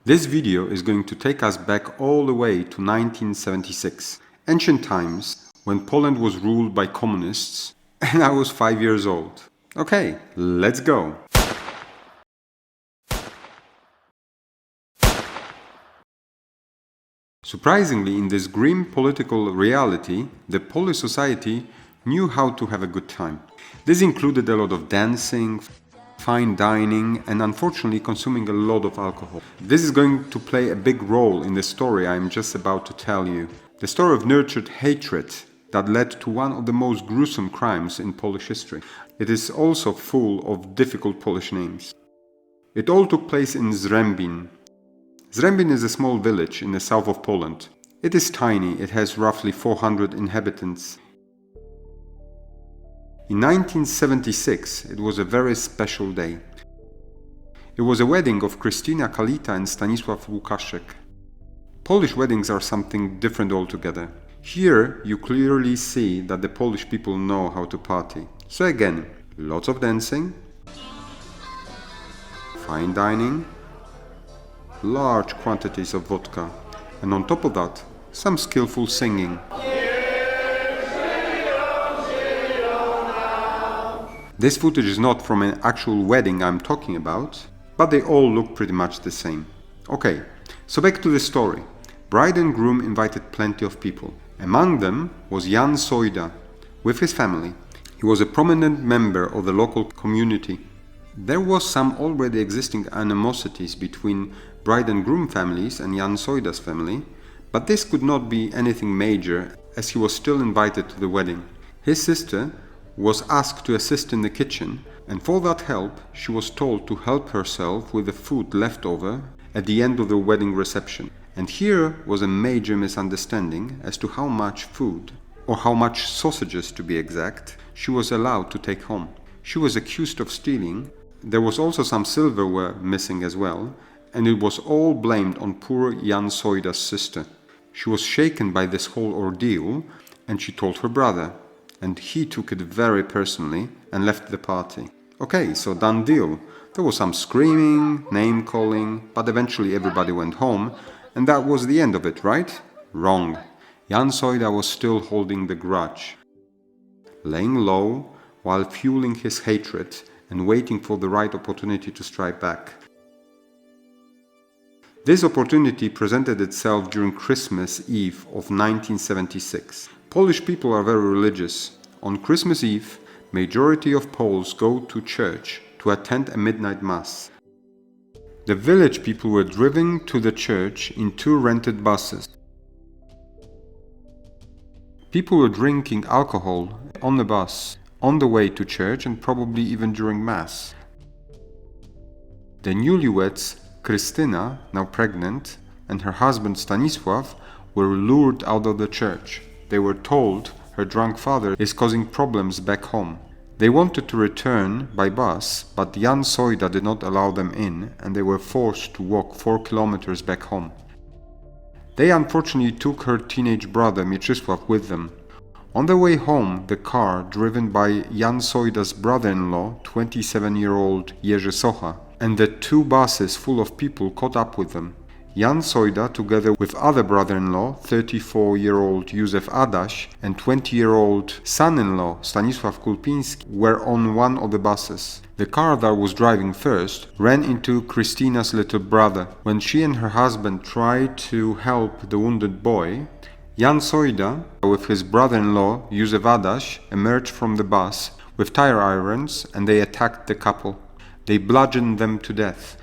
This video is going to take us back all the way to 1976, ancient times when Poland was ruled by communists and I was 5 years old. Okay, let's go! Surprisingly, in this grim political reality, the Polish society knew how to have a good time. This included a lot of dancing, fine dining, and unfortunately consuming a lot of alcohol. This is going to play a big role in the story I'm just about to tell you. The story of nurtured hatred that led to one of the most gruesome crimes in Polish history. It is also full of difficult Polish names. It all took place in Zrębin. Zrębin is a small village in the south of Poland. It is tiny, it has roughly 400 inhabitants. In 1976, it was a very special day. It was a wedding of Krystyna Kalita and Stanisław Łukaszek. Polish weddings are something different altogether. Here you clearly see that the Polish people know how to party. So again, lots of dancing, fine dining, large quantities of vodka, and on top of that, some skillful singing. This footage is not from an actual wedding I'm talking about, but they all look pretty much the same. Okay, so back to the story. Bride and groom invited plenty of people. Among them was Jan Sojda, with his family. He was a prominent member of the local community. There was some already existing animosities between bride and groom families and Jan Sojda's family, but this could not be anything major as he was still invited to the wedding. His sister was asked to assist in the kitchen, and for that help she was told to help herself with the food left over at the end of the wedding reception. And here was a major misunderstanding as to how much food, or how much sausages to be exact, she was allowed to take home. She was accused of stealing. There was also some silverware missing as well, and it was all blamed on poor Jan Sojda's sister. She was shaken by this whole ordeal, and she told her brother, and he took it very personally and left the party. Okay, so done deal. There was some screaming, name-calling, but eventually everybody went home, and that was the end of it, right? Wrong. Jan Sojda was still holding the grudge, laying low while fueling his hatred and waiting for the right opportunity to strike back. This opportunity presented itself during Christmas Eve of 1976. Polish people are very religious. On Christmas Eve, majority of Poles go to church to attend a midnight mass. The village people were driven to the church in 2 rented buses. People were drinking alcohol on the bus, on the way to church and probably even during mass. The newlyweds, Krystyna, now pregnant, and her husband Stanisław were lured out of the church. They were told her drunk father is causing problems back home. They wanted to return by bus, but Jan Sojda did not allow them in, and they were forced to walk 4 kilometers back home. They unfortunately took her teenage brother Mieczysław with them. On the way home, the car, driven by Jan Sojda's brother-in-law, 27-year-old Jerzy Socha, and the 2 buses full of people caught up with them. Jan Sojda, together with other brother-in-law, 34-year-old Józef Adaś and 20-year-old son-in-law Stanisław Kulpiński, were on one of the buses. The car that was driving first ran into Krystyna's little brother. When she and her husband tried to help the wounded boy, Jan Sojda, with his brother-in-law Józef Adaś, emerged from the bus with tire irons and they attacked the couple. They bludgeoned them to death.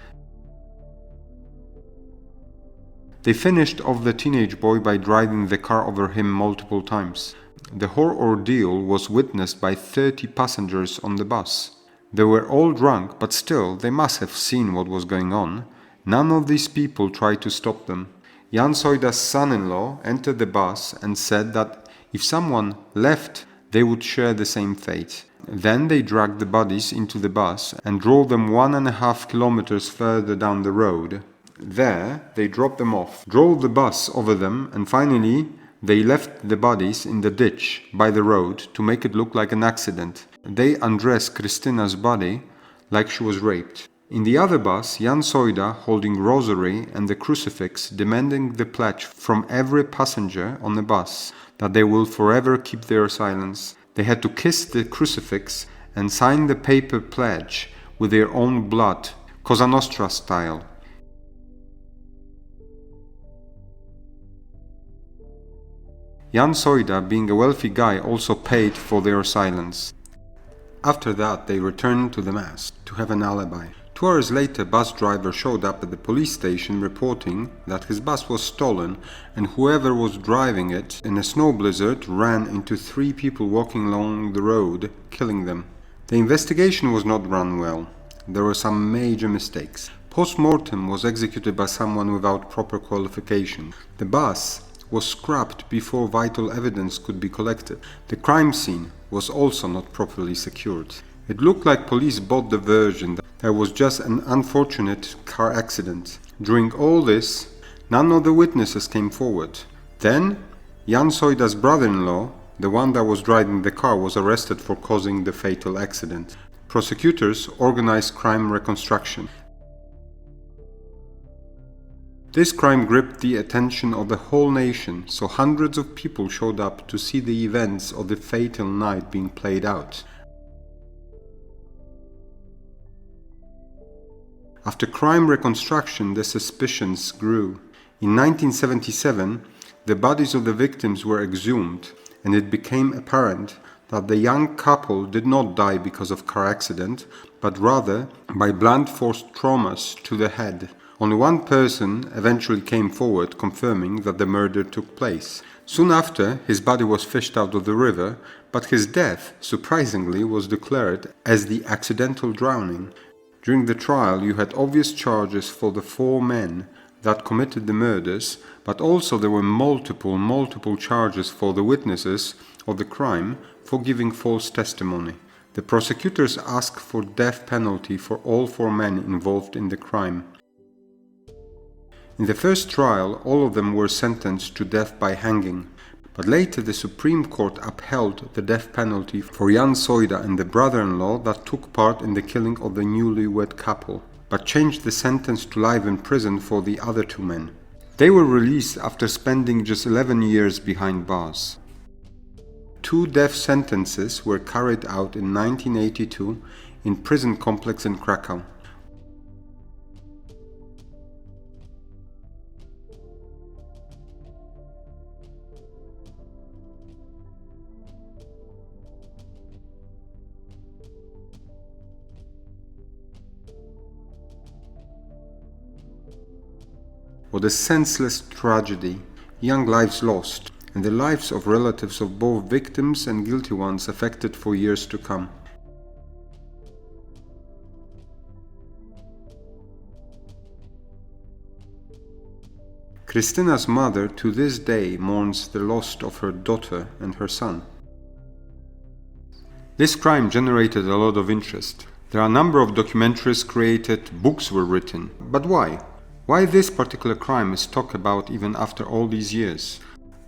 They finished off the teenage boy by driving the car over him multiple times. The whole ordeal was witnessed by 30 passengers on the bus. They were all drunk, but still they must have seen what was going on. None of these people tried to stop them. Jan Sojda's son-in-law entered the bus and said that if someone left, they would share the same fate. Then they dragged the bodies into the bus and drove them 1.5 kilometers further down the road. There, they dropped them off, drove the bus over them, and finally, they left the bodies in the ditch by the road to make it look like an accident. They undressed Krystyna's body like she was raped. In the other bus, Jan Soida, holding rosary and the crucifix, demanding the pledge from every passenger on the bus that they will forever keep their silence. They had to kiss the crucifix and sign the paper pledge with their own blood, Cosa Nostra style. Jan Soida, being a wealthy guy, also paid for their silence. After that, they returned to the Mass to have an alibi. 2 hours later, bus driver showed up at the police station reporting that his bus was stolen and whoever was driving it in a snow blizzard ran into 3 people walking along the road, killing them. The investigation was not run well. There were some major mistakes. Post-mortem was executed by someone without proper qualification. The bus was scrapped before vital evidence could be collected. The crime scene was also not properly secured. It looked like police bought the version that there was just an unfortunate car accident. During all this, none of the witnesses came forward. Then, Jan Soida's brother-in-law, the one that was driving the car, was arrested for causing the fatal accident. Prosecutors organized crime reconstruction. This crime gripped the attention of the whole nation, so hundreds of people showed up to see the events of the fatal night being played out. After crime reconstruction, the suspicions grew. In 1977, the bodies of the victims were exhumed, and it became apparent that the young couple did not die because of car accident, but rather by blunt force traumas to the head. Only one person eventually came forward confirming that the murder took place. Soon after, his body was fished out of the river, but his death, surprisingly, was declared as the accidental drowning. During the trial, you had obvious charges for the 4 men that committed the murders, but also there were multiple charges for the witnesses of the crime for giving false testimony. The prosecutors asked for death penalty for all 4 men involved in the crime. In the first trial, all of them were sentenced to death by hanging, but later the Supreme Court upheld the death penalty for Jan Soida and the brother-in-law that took part in the killing of the newlywed couple, but changed the sentence to life in prison for the other 2 men. They were released after spending just 11 years behind bars. 2 death sentences were carried out in 1982 in prison complex in Krakow. What a senseless tragedy, young lives lost, and the lives of relatives of both victims and guilty ones affected for years to come. Krystyna's mother to this day mourns the loss of her daughter and her son. This crime generated a lot of interest. There are a number of documentaries created, books were written. But why? Why this particular crime is talked about even after all these years?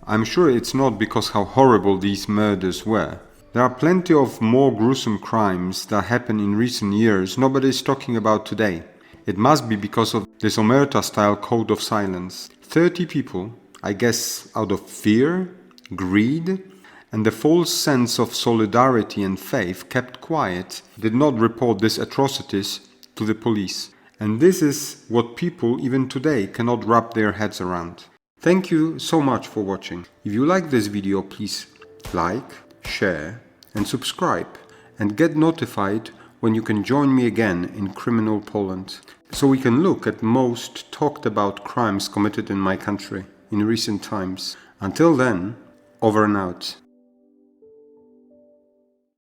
I'm sure it's not because how horrible these murders were. There are plenty of more gruesome crimes that happened in recent years nobody is talking about today. It must be because of this Omerta-style code of silence. 30 people, I guess out of fear, greed, and the false sense of solidarity and faith, kept quiet, did not report these atrocities to the police. And this is what people even today cannot wrap their heads around. Thank you so much for watching. If you like this video, please like, share and subscribe and get notified when you can join me again in Criminal Poland, so we can look at most talked about crimes committed in my country in recent times. Until then, over and out.